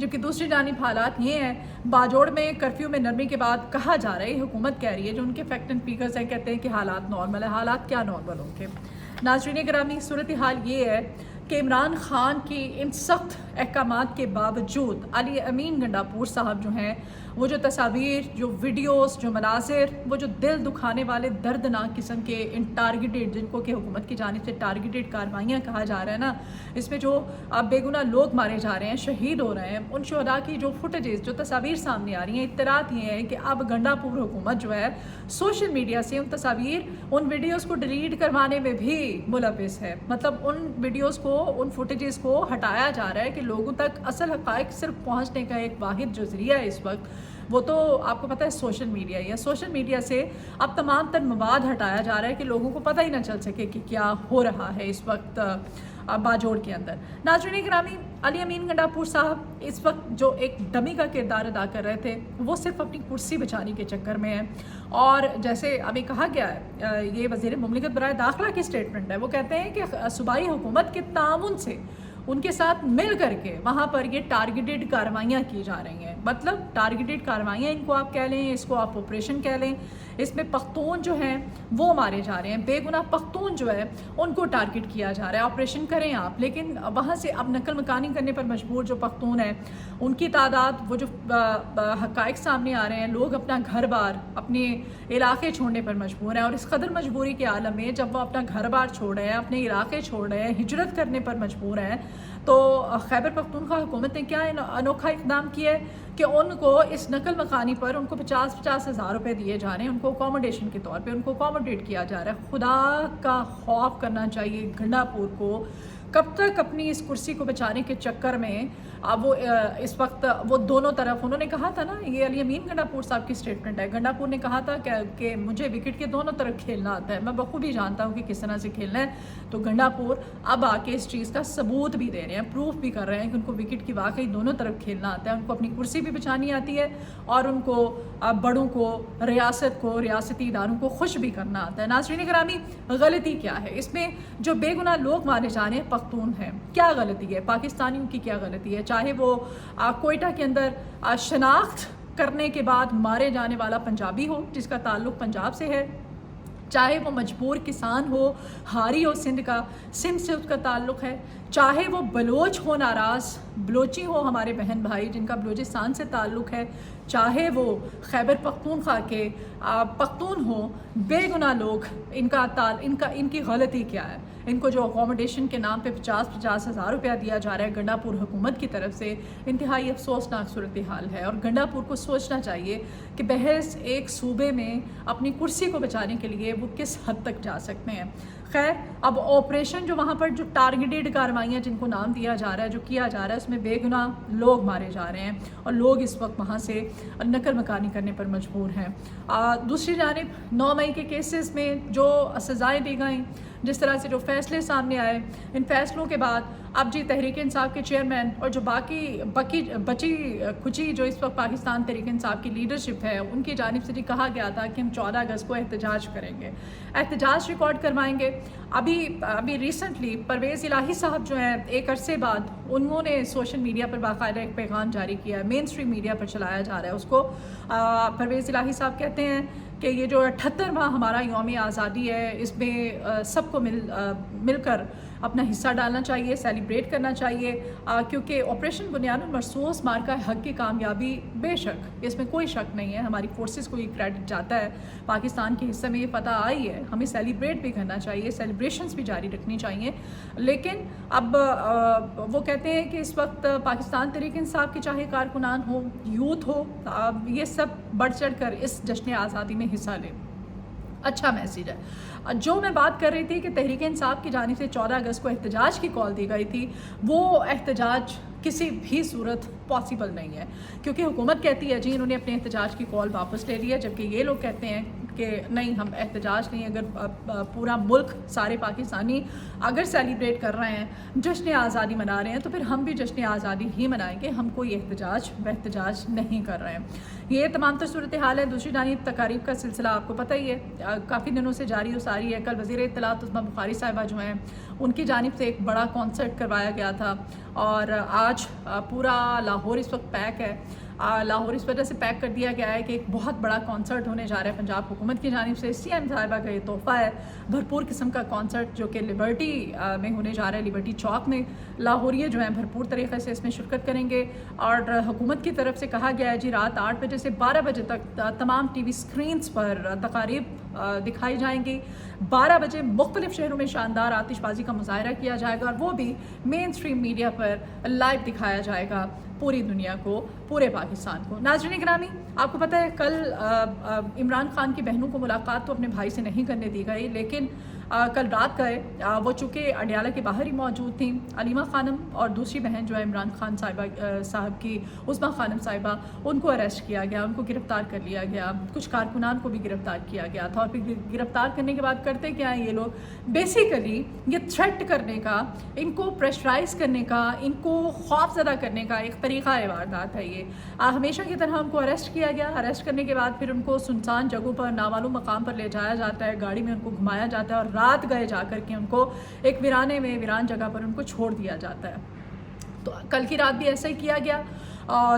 جبکہ دوسری جانب حالات یہ ہیں باجوڑ میں کرفیو میں نرمی کے بعد کہا جا رہا ہے، حکومت کہہ رہی ہے، جو ان کے فیکٹ اینڈ فیگرز ہیں کہتے ہیں کہ حالات نارمل ہیں۔ حالات کیا نارمل ہوں گے؟ ناظرین گرامی، صورتحال یہ ہے کہ عمران خان کی ان سخت احکامات کے باوجود علی امین گنڈاپور صاحب جو ہیں، وہ جو تصاویر، جو ویڈیوز، جو مناظر، وہ جو دل دکھانے والے دردناک قسم کے ان ٹارگیٹڈ، جن کو کہ حکومت کی جانب سے ٹارگیٹڈ کارروائیاں کہا جا رہا ہے نا، اس میں جو بے گناہ لوگ مارے جا رہے ہیں، شہید ہو رہے ہیں، ان شہداء کی جو فوٹیجز، جو تصاویر سامنے آ رہی ہیں، اطلاعات یہ ہیں کہ اب گنڈاپور حکومت جو ہے سوشل میڈیا سے ان تصاویر، ان ویڈیوز کو ڈیلیٹ کروانے میں بھی ملوث ہے۔ مطلب ان ویڈیوز کو، ان فوٹیجز کو ہٹایا جا رہا ہے کہ لوگوں تک اصل حقائق صرف پہنچنے کا ایک واحد جو ذریعہ ہے اس وقت، وہ تو آپ کو پتہ ہے سوشل میڈیا ہی ہے۔ سوشل میڈیا سے اب تمام تر مواد ہٹایا جا رہا ہے کہ لوگوں کو پتہ ہی نہ چل سکے کہ کیا ہو رہا ہے اس وقت باجوڑ کے اندر۔ ناظرین گرامی، علی امین گنڈاپور صاحب اس وقت جو ایک ڈمی کا کردار ادا کر رہے تھے، وہ صرف اپنی کرسی بچانے کے چکر میں ہیں، اور جیسے ابھی کہا گیا ہے، یہ وزیر مملکت برائے داخلہ کی سٹیٹمنٹ ہے، وہ کہتے ہیں کہ صوبائی حکومت کے تعاون سے ان کے ساتھ مل کر کے وہاں پر یہ ٹارگیٹڈ کارروائیاں کی جا رہی ہیں۔ مطلب ٹارگیٹڈ کارروائیاں، ان کو آپ کہہ لیں، اس کو آپ آپریشن کہہ لیں، اس میں پختون جو ہیں وہ مارے جا رہے ہیں، بے گناہ پختون جو ہے ان کو ٹارگٹ کیا جا رہا ہے۔ آپریشن کریں آپ، لیکن وہاں سے اب نقل مکانی کرنے پر مجبور جو پختون ہیں، ان کی تعداد، وہ جو حقائق سامنے آ رہے ہیں، لوگ اپنا گھر بار، اپنے علاقے چھوڑنے پر مجبور ہیں، اور اس قدر مجبوری کے عالم میں جب وہ اپنا گھر بار چھوڑ رہے ہیں، اپنے علاقے چھوڑ رہے ہیں، ہجرت کرنے پر مجبور ہیں، تو خیبر پختونخوا حکومت نے کیا انوکھا اقدام کیا ہے کہ ان کو اس نقل مکانی پر ان کو 50 ہزار روپے دیے جا رہے ہیں، ان کو اکوموڈیشن کے طور پہ ان کو اکوموڈیٹ کیا جا رہا ہے۔ خدا کا خوف کرنا چاہیے گنڈاپور کو، کب تک اپنی اس کرسی کو بچانے کے چکر میں اب وہ اس وقت وہ دونوں طرف، انہوں نے کہا تھا نا، یہ علی امین گنڈاپور صاحب کی سٹیٹمنٹ ہے، گنڈاپور نے کہا تھا کہ مجھے وکٹ کے دونوں طرف کھیلنا آتا ہے، میں بخوبی جانتا ہوں کہ کس طرح سے کھیلنا ہے۔ تو گنڈاپور اب آ کے اس چیز کا ثبوت بھی دے رہے ہیں، پروف بھی کر رہے ہیں کہ ان کو وکٹ کی واقعی دونوں طرف کھیلنا آتا ہے، ان کو اپنی کرسی بھی بچانی آتی ہے، اور ان کو بڑوں کو، ریاست کو، ریاستی اداروں کو خوش بھی کرنا آتا ہے۔ ناظرین گرامی، غلطی کیا ہے اس میں؟ جو بے گناہ لوگ مارے جانے ہیں پختون ہیں، کیا غلطی ہے؟ پاکستانیوں کی کیا غلطی ہے؟ چاہے وہ کوئٹہ کے اندر شناخت کرنے کے بعد مارے جانے والا پنجابی ہو جس کا تعلق پنجاب سے ہے، چاہے وہ مجبور کسان ہو، ہاری ہو سندھ کا، سندھ سے اس کا تعلق ہے، چاہے وہ بلوچ ہو، ناراض بلوچی ہو ہمارے بہن بھائی جن کا بلوچستان سے تعلق ہے، چاہے وہ خیبر پختونخوا کے پختون ہوں، بے گناہ لوگ، ان کی غلطی کیا ہے؟ ان کو جو اکوموڈیشن کے نام پہ 50 ہزار روپیہ دیا جا رہا ہے گنڈاپور حکومت کی طرف سے، انتہائی افسوسناک صورتحال ہے، اور گنڈاپور کو سوچنا چاہیے کہ بحث ایک صوبے میں اپنی کرسی کو بچانے کے لیے وہ کس حد تک جا سکتے ہیں۔ خیر، اب آپریشن جو وہاں پر جو ٹارگیٹڈ کارروائیاں جن کو نام دیا جا رہا ہے، جو کیا جا رہا ہے، اس میں بے گناہ لوگ مارے جا رہے ہیں، اور لوگ اس وقت وہاں سے نقل مکانی کرنے پر مجبور ہیں۔ دوسری جانب 9 مئی کے کیسز میں جو سزائیں دی گئیں، جس طرح سے جو فیصلے سامنے آئے، ان فیصلوں کے بعد اب جی تحریک انصاف کے چیئرمین اور جو بچی کچی جو اس وقت پاکستان تحریک انصاف کی لیڈرشپ ہے، ان کی جانب سے جی کہا گیا تھا کہ ہم 14 اگست کو احتجاج کریں گے، احتجاج ریکارڈ کروائیں گے۔ ابھی ریسنٹلی پرویز الہی صاحب جو ہیں، ایک عرصے بعد انہوں نے سوشل میڈیا پر باقاعدہ ایک پیغام جاری کیا ہے، مین اسٹریم میڈیا پر چلایا جا رہا ہے اس کو۔ پرویز الہی صاحب کہتے ہیں کہ یہ جو 78واں ہمارا یوم آزادی ہے، اس میں سب کو مل کر اپنا حصہ ڈالنا چاہیے، سیلیبریٹ کرنا چاہیے، کیونکہ آپریشن بنیاد مرصوص مارکہ حق کی کامیابی بے شک اس میں کوئی شک نہیں ہے، ہماری فورسز کو یہ کریڈٹ جاتا ہے، پاکستان کے حصے میں یہ فتح آئی ہے، ہمیں سیلیبریٹ بھی کرنا چاہیے، سیلیبریشنز بھی جاری رکھنی چاہیے۔ لیکن اب وہ کہتے ہیں کہ اس وقت پاکستان تحریک انصاف کے چاہے کارکنان ہو، یوتھ ہو، یہ سب بڑھ چڑھ کر اس جشن آزادی میں حصہ لیں۔ اچھا میسیج ہے۔ جو میں بات کر رہی تھی کہ تحریک انصاف کی جانب سے 14 اگست کو احتجاج کی کال دی گئی تھی، وہ احتجاج کسی بھی صورت پاسبل نہیں ہے، کیونکہ حکومت کہتی ہے جی انہوں نے اپنے احتجاج کی کال واپس لے لی ہے، جبکہ یہ لوگ کہتے ہیں کہ نہیں، ہم احتجاج نہیں، اگر پورا ملک، سارے پاکستانی اگر سیلیبریٹ کر رہے ہیں، جشن آزادی منا رہے ہیں، تو پھر ہم بھی جشن آزادی ہی منائیں گے، ہم کوئی احتجاج نہیں کر رہے ہیں۔ یہ تمام تر صورتحال ہے۔ دوسری جانب تقاریب کا سلسلہ آپ کو پتہ ہی ہے، کافی دنوں سے جاری و ساری ہے۔ کل وزیر اطلاعات عظمیٰ بخاری صاحبہ جو ہیں، ان کی جانب سے ایک بڑا کانسرٹ کروایا گیا تھا، اور آج پورا لاہور لاہور اس وقت پیک ہے. لاہور اس وجہ سے پیک کر دیا گیا ہے کہ ایک بہت بڑا کانسرٹ ہونے جا رہا ہے پنجاب حکومت کی جانب سے. سی ایم صاحبہ کا یہ تحفہ ہے, بھرپور قسم کا کانسرٹ جو کہ لبرٹی میں ہونے جا رہا ہے. لبرٹی چوک میں لاہوریے جو ہیں بھرپور طریقے سے اس میں شرکت کریں گے, اور حکومت کی طرف سے کہا گیا ہے جی رات 8 بجے سے 12 بجے تک تمام ٹی وی اسکرینس پر تقاریب دکھائی جائیں گی. 12 بجے مختلف شہروں میں شاندار آتش بازی کا مظاہرہ کیا جائے گا, اور وہ بھی مین اسٹریم میڈیا پر لائیو دکھایا جائے گا پوری دنیا کو, پورے پاکستان کو. ناظرین گرامی, آپ کو پتہ ہے کل عمران خان کی بہنوں کو ملاقات تو اپنے بھائی سے نہیں کرنے دی گئی, لیکن کل رات گئے. وہ چونکہ اڈیالہ کے باہر ہی موجود تھیں. علیمہ خانم اور دوسری بہن جو ہے عمران خان صاحب کی عظمیٰ خانم صاحبہ, ان کو اریسٹ کیا گیا, ان کو گرفتار کر لیا گیا. کچھ کارکنان کو بھی گرفتار کیا گیا تھا, اور پھر گرفتار کرنے کے بعد کرتے کیا ہیں یہ لوگ, بیسیکلی یہ تھریٹ کرنے کا, ان کو پریشرائز کرنے کا, ان کو خوف زدہ کرنے کا ایک طریقہ واردات ہے. یہ ہمیشہ کی طرح ان کو اریسٹ کیا گیا. اریسٹ کرنے کے بعد پھر ان کو سنسان جگہوں پر, نامعلوم مقام پر لے جایا جاتا ہے, گاڑی میں ان کو گھمایا جاتا ہے, اور رات گئے جا کر کے ان کو ایک ویران جگہ پر ان کو چھوڑ دیا جاتا ہے. تو کل کی رات بھی ایسا ہی کیا گیا.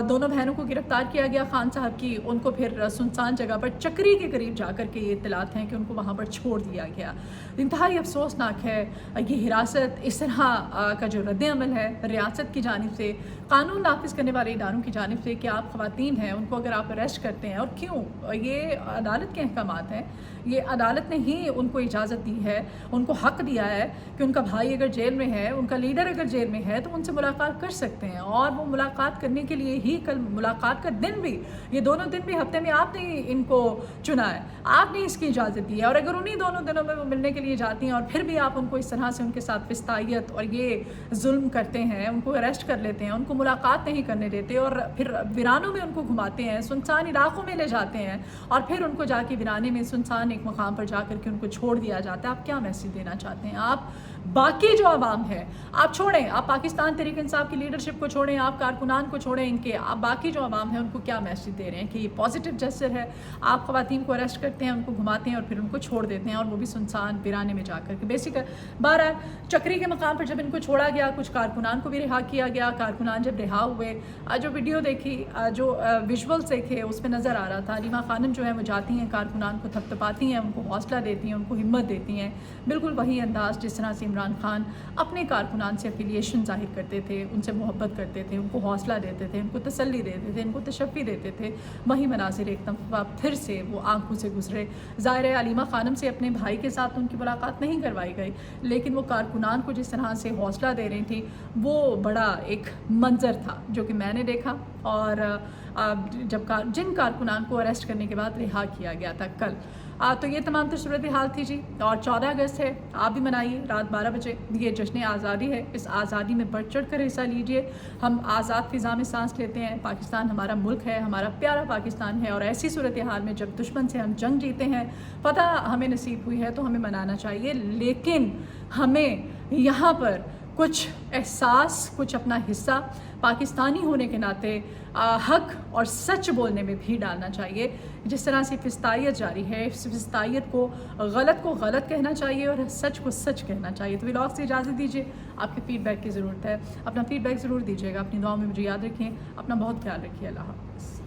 دونوں بہنوں کو گرفتار کیا گیا خان صاحب کی, ان کو پھر سنسان جگہ پر چکری کے قریب جا کر کے یہ اطلاعات ہیں کہ ان کو وہاں پر چھوڑ دیا گیا. انتہائی افسوسناک ہے یہ حراست, اس طرح کا جو رد عمل ہے ریاست کی جانب سے, قانون نافذ کرنے والے اداروں کی جانب سے, کہ آپ خواتین ہیں ان کو اگر آپ اریسٹ کرتے ہیں, اور کیوں, یہ عدالت کے احکامات ہیں, یہ عدالت نے ہی ان کو اجازت دی ہے, ان کو حق دیا ہے کہ ان کا بھائی اگر جیل میں ہے, ان کا لیڈر اگر جیل میں ہے, تو ان سے ملاقات کر سکتے ہیں. اور وہ ملاقات کرنے کے لیے ہی کل ملاقات کا دن بھی, یہ دونوں دن بھی ہفتے میں آپ نے ان کو چنا ہے, آپ نے اس کی اجازت دی ہے. اور اگر انہی دونوں دنوں میں وہ ملنے کے لیے جاتی ہیں, اور پھر بھی آپ ان کو اس طرح سے ان کے ساتھ فستائیت اور یہ ظلم کرتے ہیں, ان کو اریسٹ کر لیتے ہیں, ان کو ملاقات نہیں کرنے دیتے, اور پھر ویرانوں میں ان کو گھماتے ہیں, سنسان علاقوں میں لے جاتے ہیں, اور پھر ان کو جا کے ویرانے میں سنسان ایک مقام پر جا کر کے ان کو چھوڑ دیا جاتا ہے. آپ کیا میسیج دینا چاہتے ہیں؟ آپ باقی جو عوام ہے آپ چھوڑیں, آپ پاکستان تحریک انصاف کی لیڈرشپ کو چھوڑیں, آپ کارکنان کو چھوڑیں, ان کے آپ باقی جو عوام ہیں ان کو کیا میسیج دے رہے ہیں کہ یہ پازیٹیو جسچر ہے؟ آپ خواتین کو اریسٹ کرتے ہیں, ان کو گھماتے ہیں, اور پھر ان کو چھوڑ دیتے ہیں, اور وہ بھی سنسان ویرانے میں جا کر کے. بیسک 12 چکری کے مقام پر جب ان کو چھوڑا گیا, کچھ کارکنان کو بھی رہا کیا گیا. کارکنان جب رہا ہوئے, جو ویڈیو دیکھی, جو ویژولز دیکھے, اس میں نظر آ رہا تھا علیمہ خانم جو ہے وہ جاتی ہیں, کارکنان کو تھپتھپاتی ہیں, ان کو حوصلہ دیتی ہیں, ان کو ہمت دیتی ہیں. بالکل وہی انداز جس طرح سے عمران خان اپنے کارکنان سے افیلیشن ظاہر کرتے تھے, ان سے محبت کرتے تھے, ان کو حوصلہ دیتے تھے, ان کو تسلی دیتے تھے, ان کو تشفی دیتے تھے, وہی مناظر ایک دفعہ پھر سے وہ آنکھوں سے گزرے. ظاہر ہے علیمہ خانم سے اپنے بھائی کے ساتھ ان کی ملاقات نہیں کروائی گئی, لیکن وہ کارکنان کو جس طرح سے حوصلہ دے رہی تھی, وہ بڑا ایک منظر تھا جو کہ میں نے دیکھا. اور جب جن کارکنان کو اریسٹ کرنے کے بعد رہا کیا گیا تھا کل, تو یہ تمام صورتحال تھی جی. اور 14 اگست ہے, آپ بھی منائیے رات 12 بجے, یہ جشن آزادی ہے. اس آزادی میں بڑھ چڑھ کر حصہ لیجئے. ہم آزاد فضا میں سانس لیتے ہیں. پاکستان ہمارا ملک ہے, ہمارا پیارا پاکستان ہے, اور ایسی صورتحال میں جب دشمن سے ہم جنگ جیتے ہیں, فتح ہمیں نصیب ہوئی ہے, تو ہمیں منانا چاہیے. لیکن ہمیں یہاں پر کچھ احساس, کچھ اپنا حصہ پاکستانی ہونے کے ناطے حق اور سچ بولنے میں بھی ڈالنا چاہیے. جس طرح سے فستائیت جاری ہے, اس فستائیت کو غلط کہنا چاہیے, اور سچ کو سچ کہنا چاہیے. تو ولاگ سے اجازت دیجیے, آپ کے فیڈ بیک کی ضرورت ہے, اپنا فیڈ بیک ضرور دیجیے گا. اپنی دعاؤں میں مجھے یاد رکھیں, اپنا بہت خیال رکھیے. اللہ حافظ.